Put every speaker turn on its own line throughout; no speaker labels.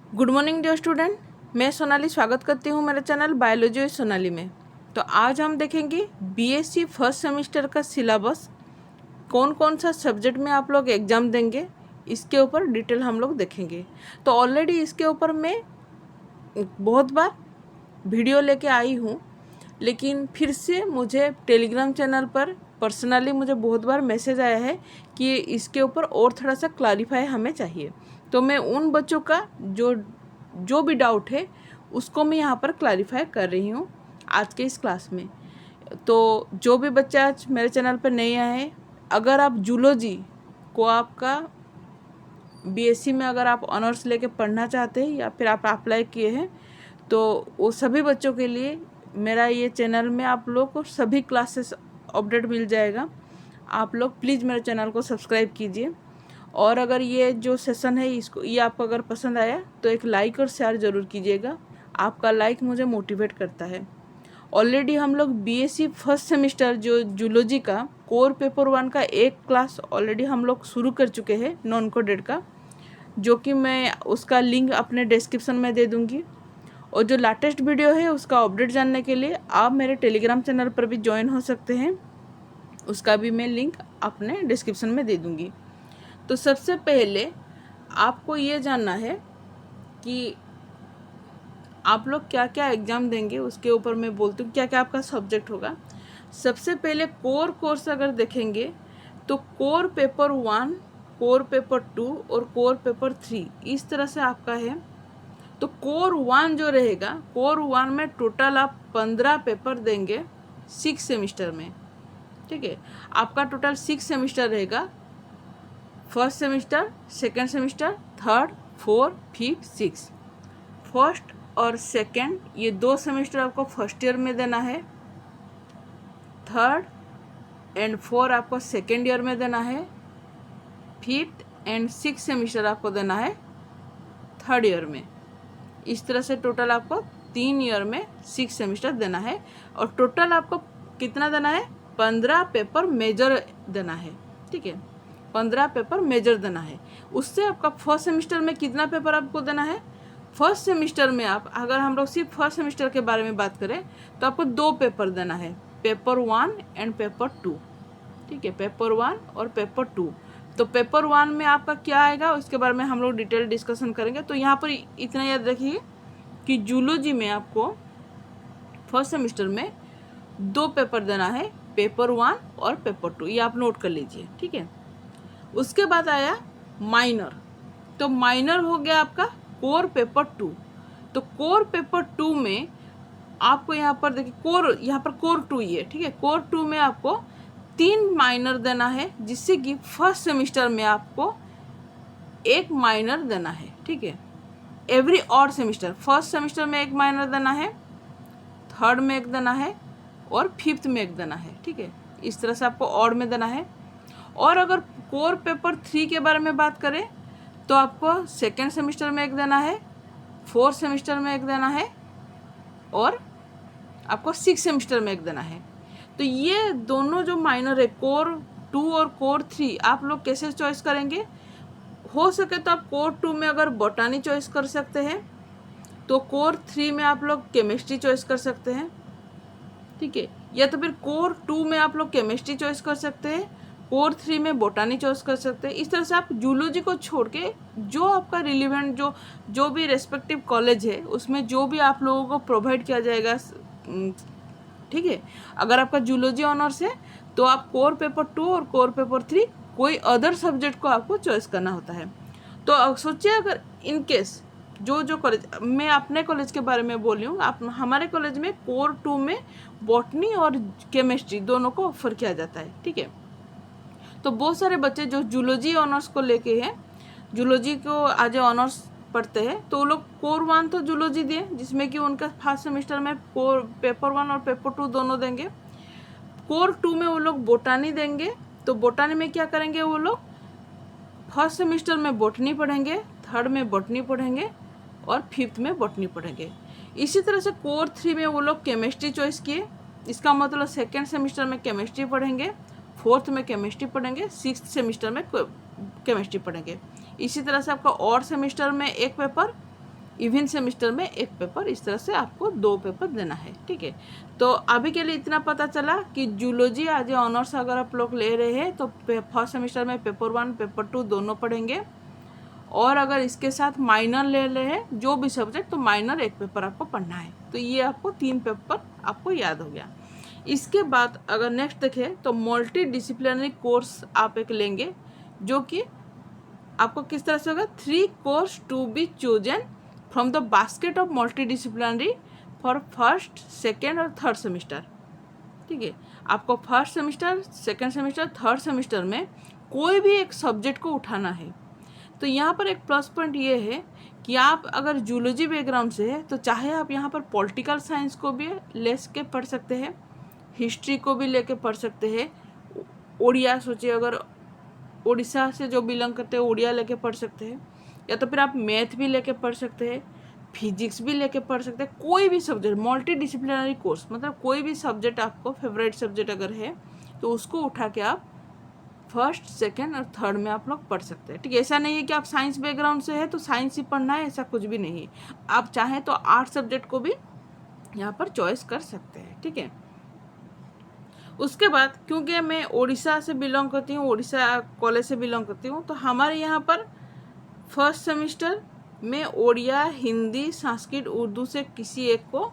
Good morning dear student, मैं सोनाली स्वागत करती हूँ मेरे चैनल बायोलॉजी विद सोनाली में। तो आज हम देखेंगे बीएससी फर्स्ट सेमेस्टर का सिलेबस, कौन कौन सा सब्जेक्ट में आप लोग एग्ज़ाम देंगे, इसके ऊपर डिटेल हम लोग देखेंगे। तो ऑलरेडी इसके ऊपर मैं बहुत बार वीडियो लेके आई हूँ, लेकिन फिर से मुझे टेलीग्राम चैनल पर पर्सनली मुझे बहुत बार मैसेज आया है कि इसके ऊपर और थोड़ा सा क्लैरिफाई हमें चाहिए। तो मैं उन बच्चों का जो भी डाउट है उसको मैं यहाँ पर क्लैरिफाई कर रही हूँ आज के इस क्लास में। तो जो भी बच्चा आज मेरे चैनल पर नहीं आए हैं, अगर आप जूलॉजी को आपका बीएससी में अगर आप ऑनर्स लेके पढ़ना चाहते हैं या फिर आप अप्लाई किए हैं, तो वो सभी बच्चों के लिए मेरा ये चैनल में आप लोग को सभी क्लासेस अपडेट मिल जाएगा। आप लोग प्लीज़ मेरे चैनल को सब्सक्राइब कीजिए, और अगर ये जो सेशन है ये आपको अगर पसंद आया तो एक लाइक और शेयर ज़रूर कीजिएगा। आपका लाइक मुझे मोटिवेट करता है। ऑलरेडी हम लोग बीएससी फर्स्ट सेमेस्टर जो जूलॉजी का कोर पेपर 1 का एक क्लास ऑलरेडी हम लोग शुरू कर चुके हैं नॉन कोडेड का, जो कि मैं उसका लिंक अपने डिस्क्रिप्शन में दे दूँगी। और जो लेटेस्ट वीडियो है उसका अपडेट जानने के लिए आप मेरे टेलीग्राम चैनल पर भी ज्वाइन हो सकते हैं, उसका भी मैं लिंक अपने डिस्क्रिप्शन में दे दूँगी। तो सबसे पहले आपको ये जानना है कि आप लोग क्या क्या एग्ज़ाम देंगे, उसके ऊपर मैं बोलती हूँ क्या क्या आपका सब्जेक्ट होगा। सबसे पहले कोर कोर्स अगर देखेंगे तो कोर पेपर 1, कोर पेपर 2 और कोर पेपर 3 इस तरह से आपका है। तो कोर 1 जो रहेगा, कोर 1 में टोटल आप 15 पेपर देंगे 6 सेमेस्टर में। ठीक है, आपका टोटल 6 सेमेस्टर रहेगा। First semester, second semester, third, fourth, fifth, six. First और सेकेंड ये 2 सेमेस्टर आपको फर्स्ट ईयर में देना है। थर्ड एंड फोर्थ आपको सेकेंड ईयर में देना है। फिफ्थ एंड सिक्स सेमेस्टर आपको देना है थर्ड ईयर में। इस तरह से टोटल आपको 3 ईयर में 6 सेमेस्टर देना है। और टोटल आपको कितना देना है? 15 पेपर मेजर देना है। ठीक है, 15 पेपर मेजर देना है। उससे आपका फर्स्ट सेमेस्टर में कितना पेपर आपको देना है? फर्स्ट सेमेस्टर में आप अगर हम लोग सिर्फ फर्स्ट सेमेस्टर के बारे में बात करें तो आपको 2 पेपर देना है, पेपर 1 एंड पेपर 2। ठीक है, पेपर 1 और पेपर 2। तो पेपर 1 में आपका क्या आएगा उसके बारे में हम लोग डिटेल डिस्कशन करेंगे। तो यहाँ पर इतना याद रखिए कि जूलॉजी में आपको फर्स्ट सेमेस्टर में 2 पेपर देना है, पेपर 1 और पेपर 2। ये आप नोट कर लीजिए। ठीक है, उसके बाद आया माइनर। तो माइनर हो गया आपका कोर पेपर 2। तो कोर पेपर 2 में आपको यहाँ पर देखिए यहाँ पर कोर 2 ही है। ठीक है, कोर 2 में आपको 3 माइनर देना है, जिससे कि फर्स्ट सेमेस्टर में आपको 1 माइनर देना है। ठीक है, every odd semester, first semester में 1 माइनर देना है, थर्ड में 1 देना है और फिफ्थ में 1 देना है। ठीक है, इस तरह से आपको ऑड में देना है। और अगर कोर पेपर 3 के बारे में बात करें तो आपको सेकेंड सेमेस्टर में 1 देना है, फोर्थ सेमेस्टर में 1 देना है और आपको 6 सेमेस्टर में 1 देना है। तो ये दोनों जो माइनर है कोर 2 और कोर 3 आप लोग कैसे चॉइस करेंगे? हो सके तो आप कोर 2 में अगर बॉटनी चॉइस कर सकते हैं, तो कोर 3 में आप लोग केमिस्ट्री चॉइस कर सकते हैं। ठीक है, या तो फिर कोर 2 में आप लोग केमिस्ट्री चॉइस कर सकते हैं, कोर 3 में बोटानी चॉइस कर सकते हैं। इस तरह से आप जूलॉजी को छोड़ के जो आपका रिलेवेंट जो भी रेस्पेक्टिव कॉलेज है उसमें जो भी आप लोगों को प्रोवाइड किया जाएगा। ठीक है, अगर आपका जूलॉजी ऑनर्स है तो आप कोर पेपर 2 और कोर पेपर 3 कोई अदर सब्जेक्ट को आपको चॉइस करना होता है। तो सोचिए अगर इन केस जो कॉलेज, मैं अपने कॉलेज के बारे में बोल रही हूँ, आप हमारे कॉलेज में कोर 2 में बॉटनी और केमिस्ट्री दोनों को ऑफर किया जाता है। ठीक है, तो बहुत सारे बच्चे जो जूलॉजी ऑनर्स को लेके हैं, जूलॉजी को आज ऑनर्स पढ़ते हैं, तो वो लोग कोर 1 तो जूलॉजी दिए, जिसमें कि उनका फर्स्ट सेमेस्टर में कोर पेपर 1 और पेपर 2 दोनों देंगे। कोर 2 में वो लोग बोटानी देंगे। तो बोटानी में क्या करेंगे वो लोग? फर्स्ट सेमेस्टर में बोटनी पढ़ेंगे, थर्ड में बोटनी पढ़ेंगे और फिफ्थ में बोटनी पढ़ेंगे। इसी तरह से कोर 3 में वो लोग केमिस्ट्री चॉइस किए। इसका मतलब सेकेंड सेमेस्टर में केमिस्ट्री पढ़ेंगे, फोर्थ में केमिस्ट्री पढ़ेंगे, सिक्स्थ सेमेस्टर में केमिस्ट्री पढ़ेंगे। इसी तरह से आपका और सेमेस्टर में 1 पेपर, इवन सेमिस्टर में एक पेपर, इस तरह से आपको 2 पेपर देना है। ठीक है, तो अभी के लिए इतना पता चला कि जूलॉजी आज ऑनर्स अगर आप लोग ले रहे हैं तो फर्स्ट सेमिस्टर में पेपर 1 पेपर 2 दोनों पढ़ेंगे, और अगर इसके साथ माइनर ले रहे हैं जो भी सब्जेक्ट, तो माइनर एक पेपर आपको पढ़ना है। तो ये आपको 3 पेपर आपको याद हो गया। इसके बाद अगर नेक्स्ट देखें तो मल्टी डिसिप्लिनरी कोर्स आप एक लेंगे, जो कि आपको किस तरह से होगा, 3 course to be chosen from the basket of multi disciplinary for first, second और थर्ड सेमिस्टर। ठीक है, आपको first semester, second semester, third semester में कोई भी एक सब्जेक्ट को उठाना है। तो यहाँ पर एक प्लस पॉइंट ये है कि आप अगर जूलॉजी बैकग्राउंड से है तो चाहे आप यहाँ पर पॉलिटिकल साइंस को भी ले के पढ़ सकते हैं, हिस्ट्री को भी लेके पढ़ सकते हैं, ओडिया सोचिए अगर उड़ीसा से जो बिलोंग करते हैं ओडिया लेके पढ़ सकते हैं, या तो फिर आप मैथ भी लेके पढ़ सकते हैं, फिजिक्स भी लेके पढ़ सकते हैं, कोई भी सब्जेक्ट मल्टी डिसिप्लिनरी कोर्स, मतलब कोई भी सब्जेक्ट आपको फेवरेट सब्जेक्ट अगर है तो उसको उठा के आप फर्स्ट, सेकेंड और थर्ड में आप लोग पढ़ सकते हैं। ठीक है, ऐसा नहीं है कि आप साइंस बैकग्राउंड से है तो साइंस ही पढ़ना है, ऐसा कुछ भी नहीं है। आप चाहें तो 8 सब्जेक्ट को भी यहाँ पर चॉइस कर सकते हैं। ठीक है, उसके बाद क्योंकि मैं उड़ीसा से बिलोंग करती हूँ, उड़ीसा कॉलेज से बिलोंग करती हूँ, तो हमारे यहाँ पर फर्स्ट सेमिस्टर में ओडिया, हिंदी, संस्कृत, उर्दू से किसी एक को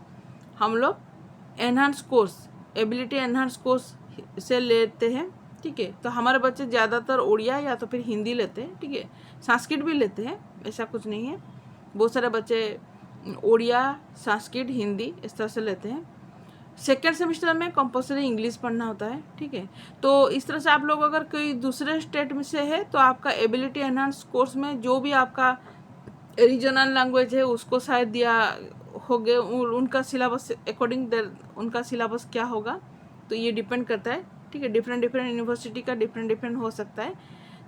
हम लोग enhance course, ability enhance course से लेते हैं। ठीक है, तो हमारे बच्चे ज़्यादातर ओडिया या तो फिर हिंदी लेते हैं। ठीक है, संस्कृत भी लेते हैं, ऐसा कुछ नहीं है, बहुत सारे बच्चे ओडिया, संस्कृत, हिंदी इस तरह से लेते हैं। सेकेंड सेमेस्टर में कंपलसरी इंग्लिश पढ़ना होता है। ठीक है, तो इस तरह से आप लोग अगर कोई दूसरे स्टेट में से है तो आपका एबिलिटी एनहांस कोर्स में जो भी आपका रीजनल लैंग्वेज है उसको शायद दिया होगे, उनका सिलेबस अकॉर्डिंग उनका सिलेबस क्या होगा, तो ये डिपेंड करता है। ठीक है, डिफरेंट यूनिवर्सिटी का डिफरेंट हो सकता है।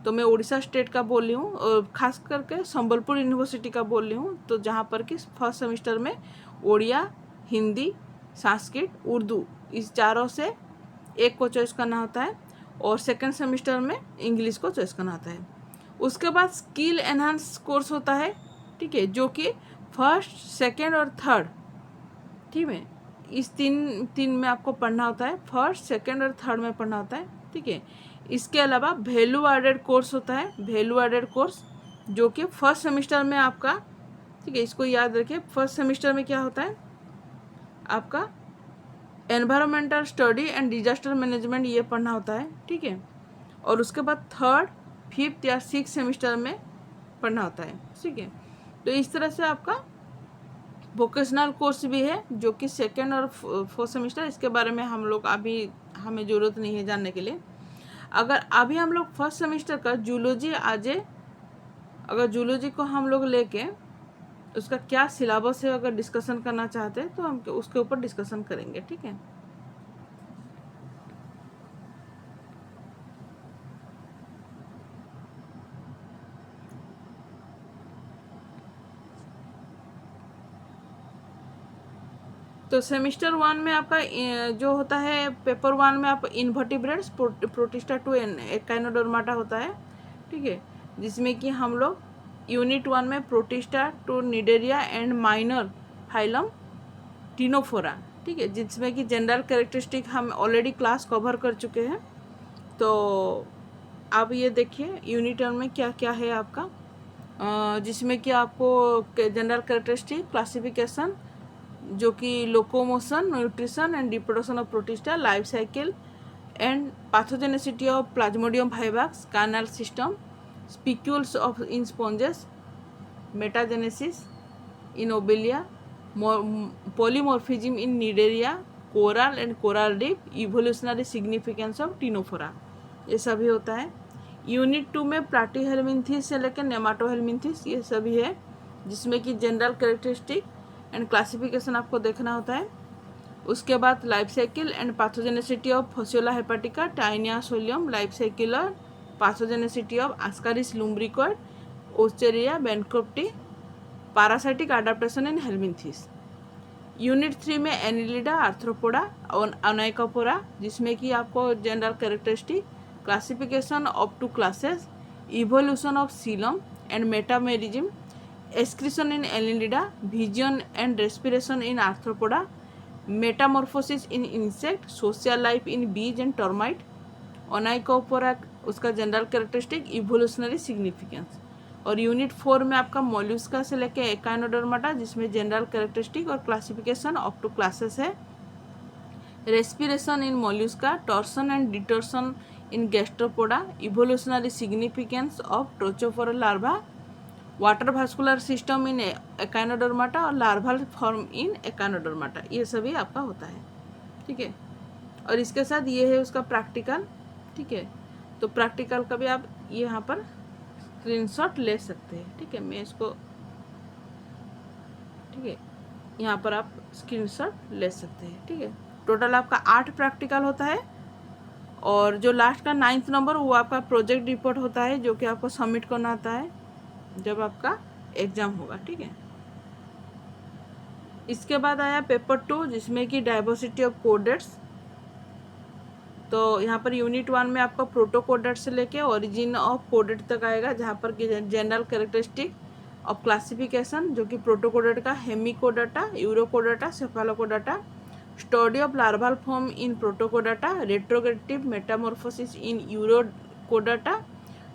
तो मैं उड़ीसा स्टेट का बोल रही हूँ, और खास करके संबलपुर यूनिवर्सिटी का बोल रही हूँ, तो जहाँ पर कि फर्स्ट सेमेस्टर में ओडिया, हिंदी, संस्कृत, उर्दू इस चारों से एक को चॉइस करना होता है, और सेकंड सेमेस्टर में इंग्लिश को चॉइस करना होता है। उसके बाद स्किल एनहांस कोर्स होता है। ठीक है, जो कि फर्स्ट, सेकंड और थर्ड, ठीक है, इस तीन में आपको पढ़ना होता है, फर्स्ट, सेकंड और थर्ड में पढ़ना होता है। ठीक है, इसके अलावा वैल्यू एडेड कोर्स होता है, वैल्यू एडेड कोर्स जो कि फर्स्ट सेमेस्टर में आपका, ठीक है, इसको याद रखिए, फर्स्ट सेमेस्टर में क्या होता है आपका environmental study and disaster management, ये पढ़ना होता है। ठीक है, और उसके बाद थर्ड, फिफ्थ या सिक्स सेमेस्टर में पढ़ना होता है। ठीक है, तो इस तरह से आपका वोकेशनल कोर्स भी है जो कि सेकेंड और फोर्थ सेमेस्टर, इसके बारे में हम लोग अभी हमें ज़रूरत नहीं है जानने के लिए। अगर अभी हम लोग फर्स्ट सेमेस्टर का जूलॉजी अगर जूलॉजी को हम लोग लेके उसका क्या सिलेबस है अगर डिस्कशन करना चाहते हैं तो हम उसके ऊपर डिस्कशन करेंगे। ठीक है, तो सेमेस्टर 1 में आपका जो होता है पेपर 1 में आप इन्वर्टिब्रेट्स, प्रोटिस्टा टू एकाइनोडर्माटा होता है। ठीक है, जिसमें कि हम लोग यूनिट 1 में Protista to Cnidaria and minor phylum Ctenophora, ठीक है, जिसमें कि जनरल कैरेक्टरिस्टिक हम ऑलरेडी क्लास कवर कर चुके हैं। तो आप ये देखिए यूनिट 1 में क्या क्या है आपका, जिसमें कि आपको जनरल कैरेक्टरिस्टिक, क्लासिफिकेशन जो कि locomotion, nutrition and reproduction of Protista, life cycle and pathogenicity of Plasmodium vivax, canal system, spicules of in sponges, metagenesis in Obelia, polymorphism in nidaria, coral and coral reef, evolutionary significance of Ctenophora, ये सभी होता है। Unit 2 में प्लाटीहेलमिन्थीस से लेकर नेमाटोहेलमिन्थीस ये सभी है, जिसमें कि जनरल कैरेक्टरिस्टिक एंड क्लासिफिकेशन आपको देखना होता है। उसके बाद life cycle and pathogenicity of Fasciola hepatica, Taenia solium, life cycle और पैथोजेनेसिटी ऑफ आस्कारिस लुम्ब्रिकॉइड, ओस्टेरिया bancrofti, parasitic adaptation in helminths. Unit 3 में एनिलिडा, आर्थ्रोपोडा और अनाइकोपोरा, जिसमें कि आपको general characteristic, classification of 2 classes, evolution of coelom and metamerism, excretion in Annelida, vision and respiration in Arthropoda, metamorphosis in insect, social life in bees and termite, Onychophora उसका general characteristic, evolutionary significance. और unit 4 में आपका Mollusca से लेके Echinodermata, जिसमें general characteristic और classification of two classes है। Respiration in Mollusca, torsion and detorsion in Gastropoda, evolutionary significance of trochophora larva, water vascular system in Echinodermata और larval form in Echinodermata, ये सभी आपका होता है। ठीक है, और इसके साथ ये है उसका प्रैक्टिकल। ठीक है, तो प्रैक्टिकल का भी आप यहाँ पर स्क्रीनशॉट ले सकते हैं। ठीक है, मैं इसको, ठीक है, यहाँ पर आप स्क्रीनशॉट ले सकते हैं। ठीक है, टोटल आपका 8 प्रैक्टिकल होता है, और जो लास्ट का 9th नंबर वो आपका प्रोजेक्ट रिपोर्ट होता है, जो कि आपको सबमिट करना आता है जब आपका एग्ज़ाम होगा। ठीक है, इसके बाद आया पेपर 2, जिसमें कि डाइवर्सिटी ऑफ कोडेट्स। तो यहाँ पर यूनिट 1 में आपका प्रोटोकोडेट से लेके ओरिजिन ऑफ कोडेट तक आएगा, जहाँ पर कि जनरल कैरेक्टरिस्टिक ऑफ क्लासिफिकेशन, जो कि प्रोटोकोडेट का Hemichordata, Urochordata, Cephalochordata, study of larval form in Protochordata, retrogressive metamorphosis in Urochordata,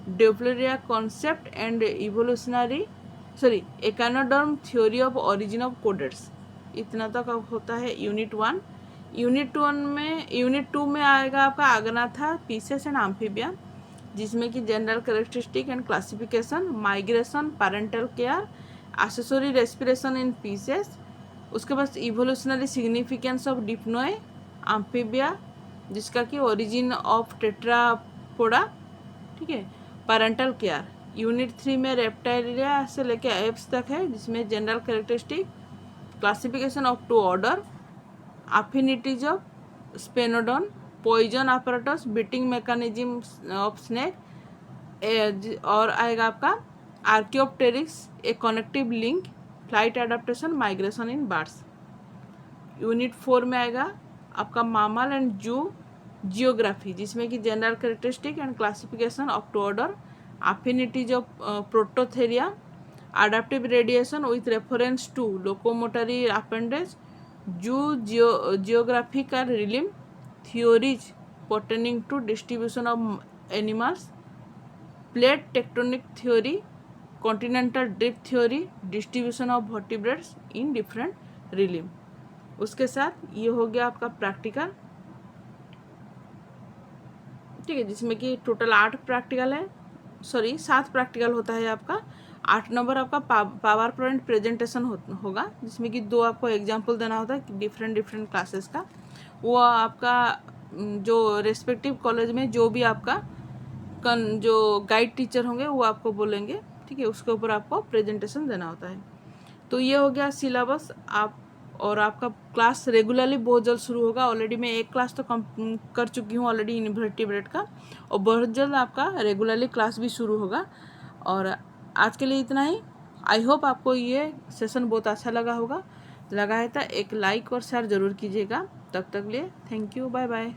dipleurula concept and evolutionary echinoderm theory of origin of chordates. इतना तक होता है यूनिट 1। यूनिट 2 में आएगा आपका आगनाथा, पीसेस एंड आम्फीबिया, जिसमें कि general characteristic and classification, migration, parental care, accessory respiration in pieces, उसके बाद इवोल्यूशनरी सिग्निफिकेंस ऑफ डिप्नोए, आम्फीबिया, जिसका कि ओरिजिन ऑफ टेट्रापोडा। ठीक है, पैरेंटल केयर। यूनिट 3 में रेप्टाइलिया से लेके एप्स तक है, जिसमें general characteristic, classification of to order, affinities of Sphenodon, poison apparatus, biting mechanism of snake, और आएगा आपका Archaeopteryx, a connective link, flight adaptation, migration in birds. Unit 4 में आएगा आपका मामल एंड जू जियोग्राफी, जिसमें कि general characteristic and classification of to order, affinities of Prototheria, adaptive radiation with reference to locomotory appendage, geographical realm, theories pertaining to distribution of animals, plate tectonic theory, continental drift theory, distribution of vertebrates in different realm। उसके साथ ये हो गया आपका practical. ठीक है, जिसमें कि टोटल 8 प्रैक्टिकल है, 7 प्रैक्टिकल होता है आपका। 8 नंबर आपका पावर पॉइंट प्रेजेंटेशन होगा, जिसमें कि 2 आपको एग्जाम्पल देना होता है डिफरेंट क्लासेस का। वो आपका जो रेस्पेक्टिव कॉलेज में जो भी आपका जो गाइड टीचर होंगे वो आपको बोलेंगे। ठीक है, उसके ऊपर आपको प्रेजेंटेशन देना होता है। तो ये हो गया सिलेबस। और आपका क्लास रेगुलरली बहुत जल्द शुरू होगा। ऑलरेडी मैं एक क्लास तो कर चुकी हूँ ऑलरेडी इन्वर्टिब्रेट का, और बहुत जल्द आपका रेगुलरली क्लास भी शुरू होगा। और आज के लिए इतना ही। आई होप आपको ये सेशन बहुत अच्छा लगा है तो एक लाइक और शेयर ज़रूर कीजिएगा। तब तक लिए थैंक यू, बाय बाय।